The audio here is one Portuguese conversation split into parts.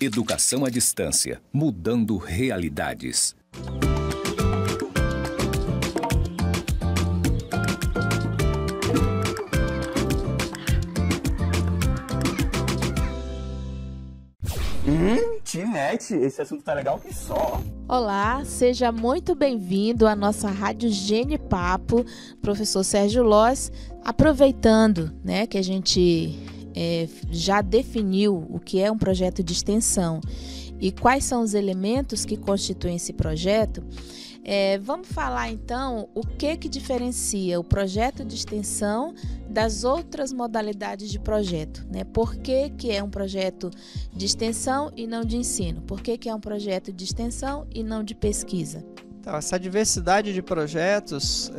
Educação à distância, mudando realidades. Tinete, esse assunto tá legal que só. Olá, seja muito bem-vindo à nossa Rádio Gene Papo, professor Sérgio Loz. Aproveitando, que a gente já definiu o que é um projeto de extensão e quais são os elementos que constituem esse projeto, vamos falar então o que diferencia o projeto de extensão das outras modalidades de projeto, Por que é um projeto de extensão e não de ensino? Por que é um projeto de extensão e não de pesquisa? Então, essa diversidade de projetos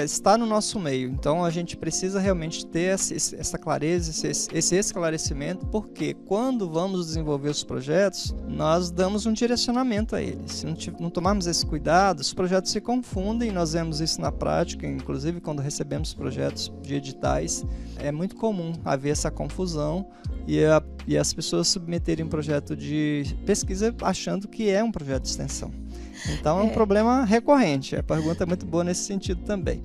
está no nosso meio, então a gente precisa realmente ter essa clareza, esse esclarecimento, porque quando vamos desenvolver os projetos, nós damos um direcionamento a eles. Se não tomarmos esse cuidado, os projetos se confundem, nós vemos isso na prática, inclusive quando recebemos projetos de editais, é muito comum haver essa confusão e as pessoas submeterem um projeto de pesquisa achando que é um projeto de extensão. Então é um problema recorrente, a pergunta é muito boa nesse sentido também.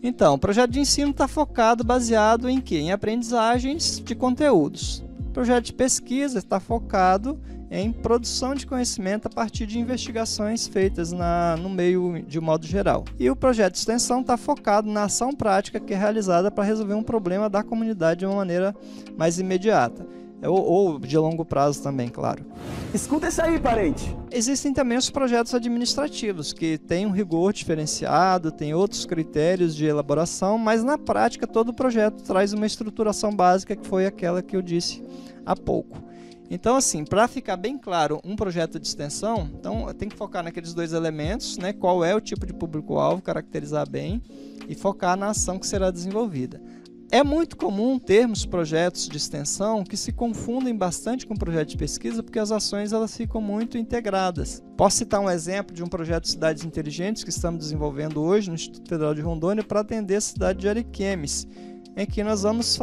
Então, o projeto de ensino está focado, baseado em quê? Em aprendizagens de conteúdos. O projeto de pesquisa está focado em produção de conhecimento a partir de investigações feitas no meio de um modo geral. E o projeto de extensão está focado na ação prática que é realizada para resolver um problema da comunidade de uma maneira mais imediata. Ou de longo prazo também, claro. Escuta isso aí, parente! Existem também os projetos administrativos, que têm um rigor diferenciado, tem outros critérios de elaboração, mas na prática todo o projeto traz uma estruturação básica que foi aquela que eu disse há pouco. Então, assim, para ficar bem claro um projeto de extensão, então tem que focar naqueles dois elementos, qual é o tipo de público-alvo, caracterizar bem e focar na ação que será desenvolvida. É muito comum termos projetos de extensão que se confundem bastante com projetos de pesquisa porque as ações elas ficam muito integradas. Posso citar um exemplo de um projeto de cidades inteligentes que estamos desenvolvendo hoje no Instituto Federal de Rondônia para atender a cidade de Ariquemes, em que nós vamos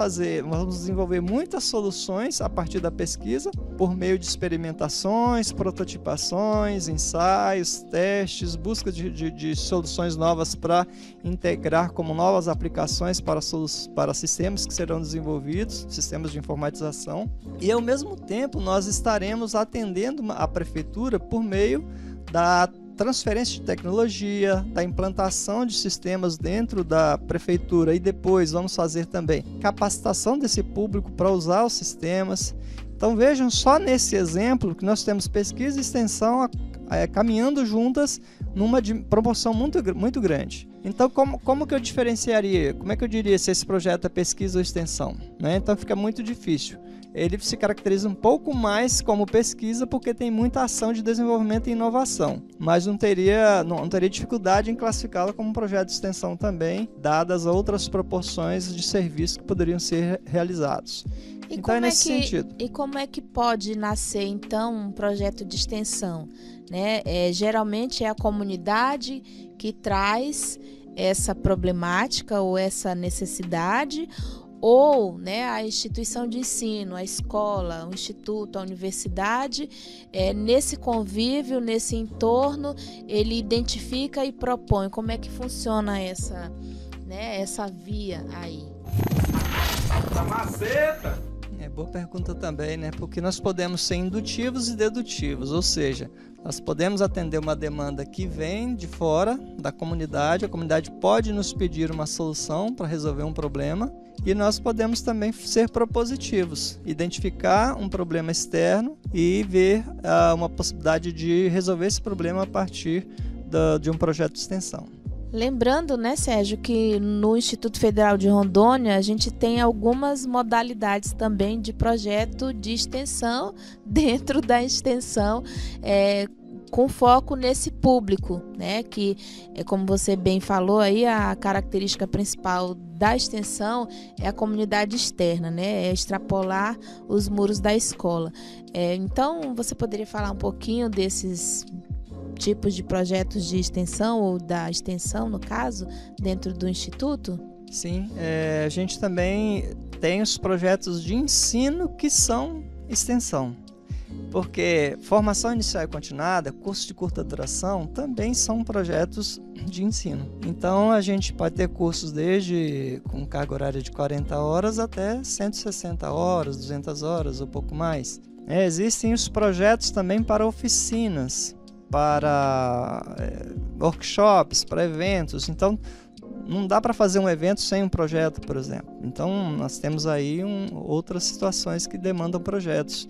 desenvolver muitas soluções a partir da pesquisa, por meio de experimentações, prototipações, ensaios, testes, busca de soluções novas para integrar como novas aplicações para sistemas que serão desenvolvidos, sistemas de informatização. E ao mesmo tempo nós estaremos atendendo a prefeitura por meio da transferência de tecnologia, da implantação de sistemas dentro da prefeitura e depois vamos fazer também capacitação desse público para usar os sistemas. Então vejam só nesse exemplo que nós temos pesquisa e extensão caminhando juntas numa proporção muito grande. Então como que eu diferenciaria, como é que eu diria se esse projeto é pesquisa ou extensão? Então fica muito difícil. Ele se caracteriza um pouco mais como pesquisa porque tem muita ação de desenvolvimento e inovação, mas não teria dificuldade em classificá-la como um projeto de extensão também, dadas outras proporções de serviço que poderiam ser realizados. Então é nesse sentido. E como é que pode nascer então um projeto de extensão? Geralmente é a comunidade que traz essa problemática ou essa necessidade, ou a instituição de ensino, a escola, o instituto, a universidade, nesse convívio, nesse entorno, ele identifica e propõe. Como é que funciona essa via aí? A maceta! Boa pergunta também, porque nós podemos ser indutivos e dedutivos, ou seja, nós podemos atender uma demanda que vem de fora da comunidade, a comunidade pode nos pedir uma solução para resolver um problema, e nós podemos também ser propositivos, identificar um problema externo e ver uma possibilidade de resolver esse problema a partir de um projeto de extensão. Lembrando, Sérgio, que no Instituto Federal de Rondônia a gente tem algumas modalidades também de projeto de extensão dentro da extensão, com foco nesse público, que, como você bem falou, aí a característica principal da extensão é a comunidade externa, é extrapolar os muros da escola. Então, você poderia falar um pouquinho desses tipos de projetos de extensão, ou da extensão, no caso, dentro do Instituto? Sim, a gente também tem os projetos de ensino que são extensão. Porque formação inicial e continuada, cursos de curta duração, também são projetos de ensino. Então, a gente pode ter cursos desde com carga horária de 40 horas até 160 horas, 200 horas ou pouco mais. Existem os projetos também para oficinas, para workshops, para eventos. Então, não dá para fazer um evento sem um projeto, por exemplo. Então, nós temos aí outras situações que demandam projetos.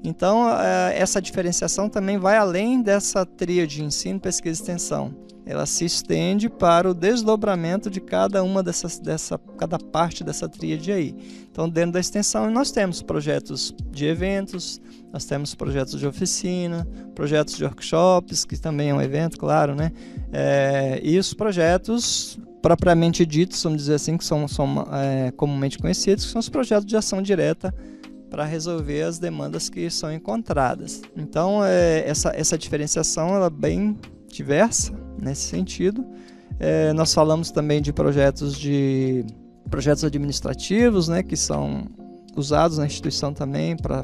Então, essa diferenciação também vai além dessa tríade de ensino, pesquisa e extensão. Ela se estende para o desdobramento de cada cada parte dessa tríade aí. Então, dentro da extensão, nós temos projetos de eventos, nós temos projetos de oficina, projetos de workshops, que também é um evento, claro, né? E os projetos propriamente ditos, vamos dizer assim, que são comumente conhecidos, que são os projetos de ação direta para resolver as demandas que são encontradas. Então, essa diferenciação ela é bem diversa nesse sentido. Nós falamos também de projetos administrativos, né, que são usados na instituição também para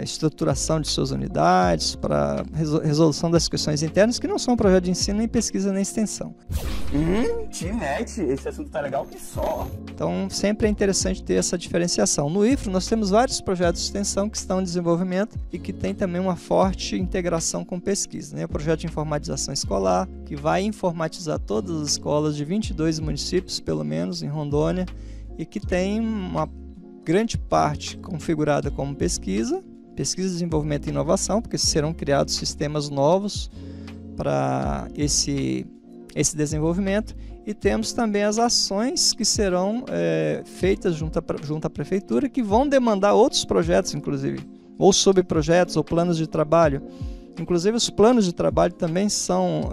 estruturação de suas unidades, para resolução das questões internas, que não são projeto de ensino, nem pesquisa, nem extensão. Tinete, esse assunto tá legal que só. Então, sempre é interessante ter essa diferenciação. No IFRO, nós temos vários projetos de extensão que estão em desenvolvimento e que tem também uma forte integração com pesquisa, né? O projeto de informatização escolar, que vai informatizar todas as escolas de 22 municípios, pelo menos, em Rondônia, e que tem uma grande parte configurada como pesquisa, desenvolvimento e inovação, porque serão criados sistemas novos para esse desenvolvimento, e temos também as ações que serão feitas junto à prefeitura, que vão demandar outros projetos, inclusive, ou subprojetos, ou planos de trabalho. Inclusive, os planos de trabalho também são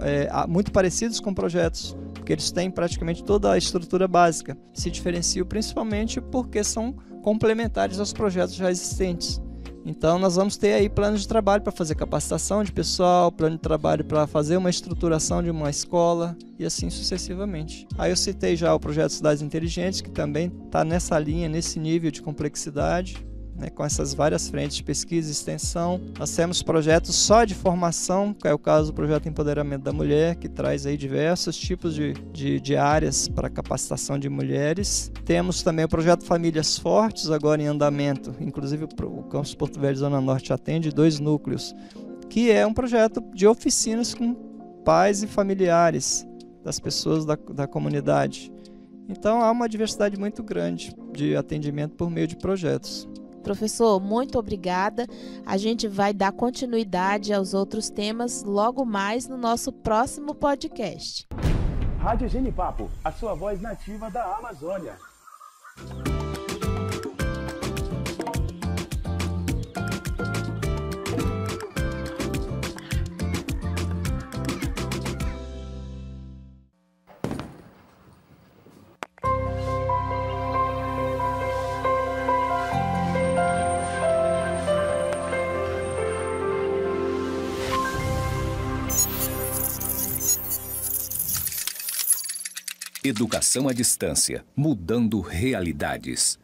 muito parecidos com projetos, porque eles têm praticamente toda a estrutura básica. Se diferenciam principalmente porque são complementares aos projetos já existentes. Então, nós vamos ter aí planos de trabalho para fazer capacitação de pessoal, plano de trabalho para fazer uma estruturação de uma escola e assim sucessivamente. Aí eu citei já o projeto Cidades Inteligentes, que também está nessa linha, nesse nível de complexidade, né, com essas várias frentes de pesquisa e extensão. Nós temos projetos só de formação, que é o caso do projeto Empoderamento da Mulher, que traz aí diversos tipos de áreas para capacitação de mulheres. Temos também o projeto Famílias Fortes, agora em andamento, inclusive o Campus Porto Velho Zona Norte atende 2 núcleos, que é um projeto de oficinas com pais e familiares das pessoas da comunidade. Então há uma diversidade muito grande de atendimento por meio de projetos. Professor, muito obrigada. A gente vai dar continuidade aos outros temas logo mais no nosso próximo podcast. Rádio Genipapo, a sua voz nativa da Amazônia. Educação à distância, mudando realidades.